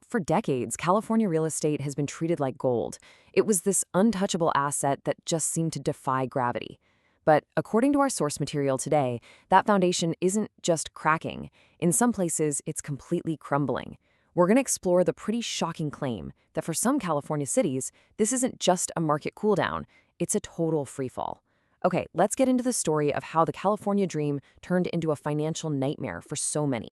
For decades, California real estate has been treated like gold. It was this untouchable asset that just seemed to defy gravity. But according to our source material today, that foundation isn't just cracking. In some places, it's completely crumbling. We're going to explore the pretty shocking claim that for some California cities, this isn't just a market cooldown, it's a total freefall. Okay, let's get into the story of how the California dream turned into a financial nightmare for so many.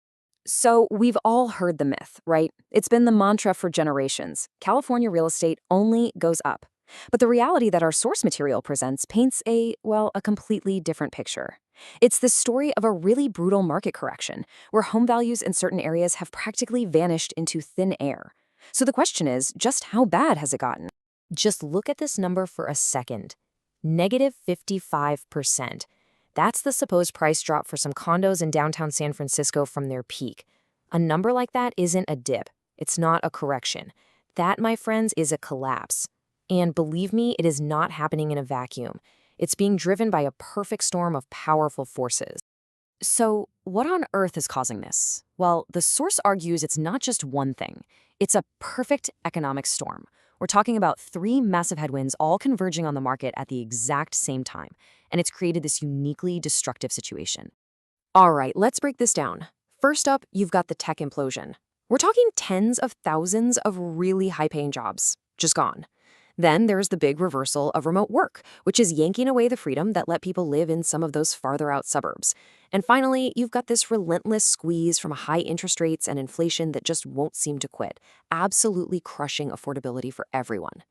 So, we've all heard the myth, right? It's been the mantra for generations. California real estate only goes up. But the reality that our source material presents paints a completely different picture. It's the story of a really brutal market correction, where home values in certain areas have practically vanished into thin air. So the question is, just how bad has it gotten? Just look at this number for a second. Negative 55%. That's the supposed price drop for some condos in downtown San Francisco from their peak. A number like that isn't a dip. It's not a correction. That, my friends, is a collapse. And believe me, it is not happening in a vacuum. It's being driven by a perfect storm of powerful forces. So, what on earth is causing this? Well, the source argues it's not just one thing. It's a perfect economic storm. We're talking about three massive headwinds all converging on the market at the exact same time, and it's created this uniquely destructive situation. All right, let's break this down. First up, you've got the tech implosion. We're talking tens of thousands of really high-paying jobs, just gone. Then there's the big reversal of remote work, which is yanking away the freedom that let people live in some of those farther out suburbs. And finally, you've got this relentless squeeze from high interest rates and inflation that just won't seem to quit, absolutely crushing affordability for everyone.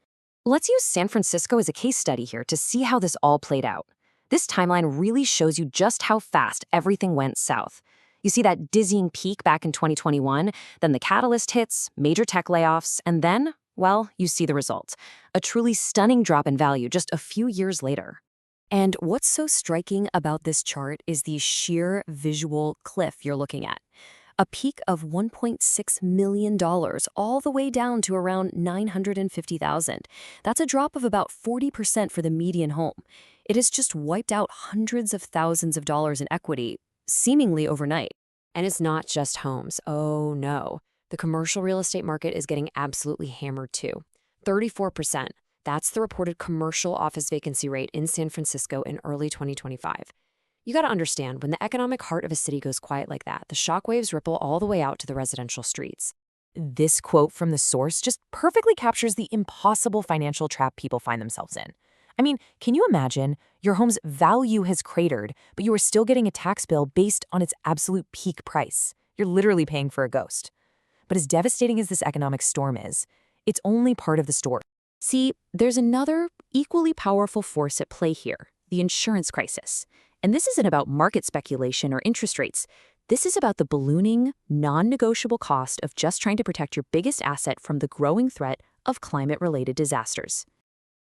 Let's use San Francisco as a case study here to see how this all played out. This timeline really shows you just how fast everything went south. You see that dizzying peak back in 2021, then the catalyst hits, major tech layoffs, and then, well, you see the result. A truly stunning drop in value just a few years later. And what's so striking about this chart is the sheer visual cliff you're looking at. A peak of $1.6 million all the way down to around $950,000. That's a drop of about 40% for the median home. It has just wiped out hundreds of thousands of dollars in equity, seemingly overnight. And it's not just homes. Oh no. The commercial real estate market is getting absolutely hammered too. 34%. That's the reported commercial office vacancy rate in San Francisco in early 2025. You gotta understand, when the economic heart of a city goes quiet like that, the shockwaves ripple all the way out to the residential streets. This quote from the source just perfectly captures the impossible financial trap people find themselves in. I mean, can you imagine? Your home's value has cratered, but you are still getting a tax bill based on its absolute peak price. You're literally paying for a ghost. But as devastating as this economic storm is, it's only part of the story. See, there's another equally powerful force at play here, the insurance crisis. And this isn't about market speculation or interest rates. This is about the ballooning, non-negotiable cost of just trying to protect your biggest asset from the growing threat of climate-related disasters.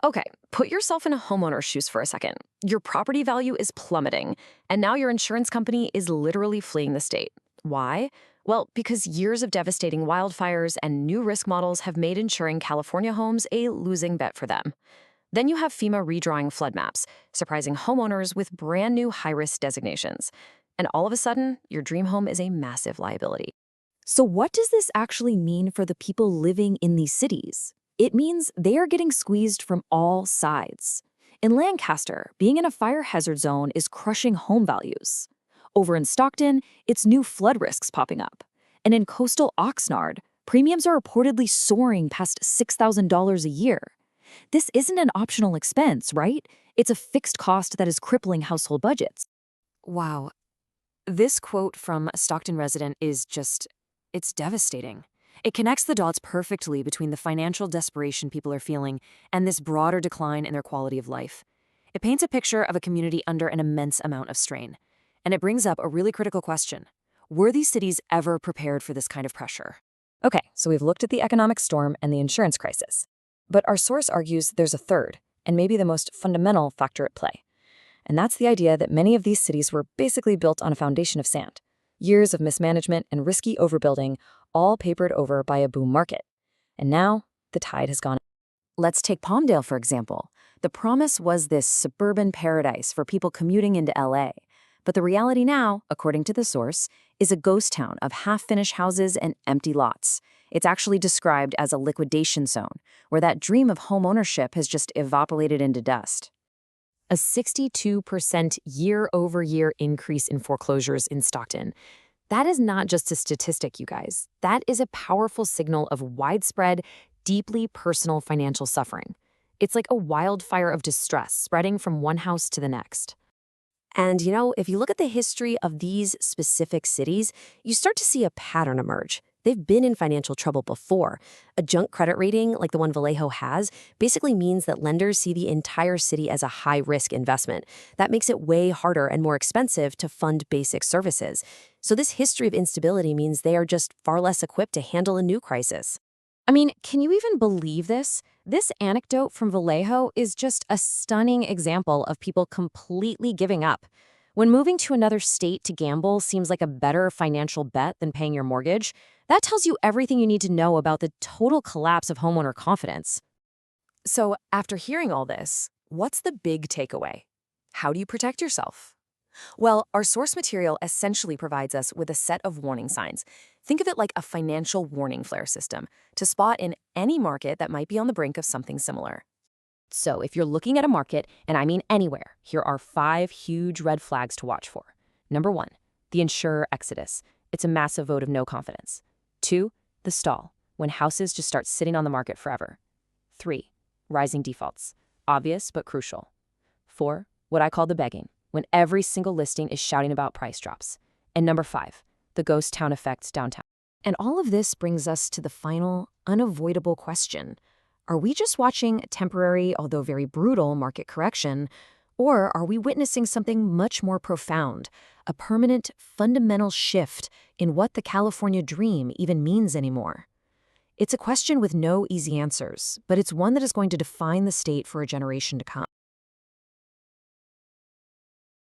Okay, put yourself in a homeowner's shoes for a second. Your property value is plummeting, and now your insurance company is literally fleeing the state. Why? Well, because years of devastating wildfires and new risk models have made insuring California homes a losing bet for them. Then you have FEMA redrawing flood maps, surprising homeowners with brand new high-risk designations. And all of a sudden, your dream home is a massive liability. So what does this actually mean for the people living in these cities? It means they are getting squeezed from all sides. In Lancaster, being in a fire hazard zone is crushing home values. Over in Stockton, it's new flood risks popping up. And in coastal Oxnard, premiums are reportedly soaring past $6,000 a year. This isn't an optional expense, right? It's a fixed cost that is crippling household budgets. Wow. This quote from a Stockton resident is it's devastating. It connects the dots perfectly between the financial desperation people are feeling and this broader decline in their quality of life. It paints a picture of a community under an immense amount of strain. And it brings up a really critical question. Were these cities ever prepared for this kind of pressure? Okay, so we've looked at the economic storm and the insurance crisis. But our source argues there's a third, and maybe the most fundamental factor at play. And that's the idea that many of these cities were basically built on a foundation of sand. Years of mismanagement and risky overbuilding, all papered over by a boom market. And now, the tide has gone. Let's take Palmdale, for example. The promise was this suburban paradise for people commuting into LA. But the reality now, according to the source, is a ghost town of half-finished houses and empty lots. It's actually described as a liquidation zone, where that dream of home ownership has just evaporated into dust. A 62% year-over-year increase in foreclosures in Stockton. That is not just a statistic, you guys. That is a powerful signal of widespread, deeply personal financial suffering. It's like a wildfire of distress spreading from one house to the next. And if you look at the history of these specific cities, you start to see a pattern emerge. They've been in financial trouble before. A junk credit rating, like the one Vallejo has, basically means that lenders see the entire city as a high-risk investment. That makes it way harder and more expensive to fund basic services. So this history of instability means they are just far less equipped to handle a new crisis. I mean, can you even believe this? This anecdote from Vallejo is just a stunning example of people completely giving up. When moving to another state to gamble seems like a better financial bet than paying your mortgage, that tells you everything you need to know about the total collapse of homeowner confidence. So, after hearing all this, what's the big takeaway? How do you protect yourself? Well, our source material essentially provides us with a set of warning signs. Think of it like a financial warning flare system to spot in any market that might be on the brink of something similar. So if you're looking at a market, and I mean anywhere, here are 5 huge red flags to watch for. Number 1, the insurer exodus. It's a massive vote of no confidence. 2, the stall, when houses just start sitting on the market forever. 3, rising defaults. Obvious but crucial. 4, what I call the begging, when every single listing is shouting about price drops. And number 5, the ghost town effect downtown. And all of this brings us to the final, unavoidable question. Are we just watching a temporary, although very brutal, market correction, or are we witnessing something much more profound, a permanent, fundamental shift in what the California dream even means anymore? It's a question with no easy answers, but it's one that is going to define the state for a generation to come.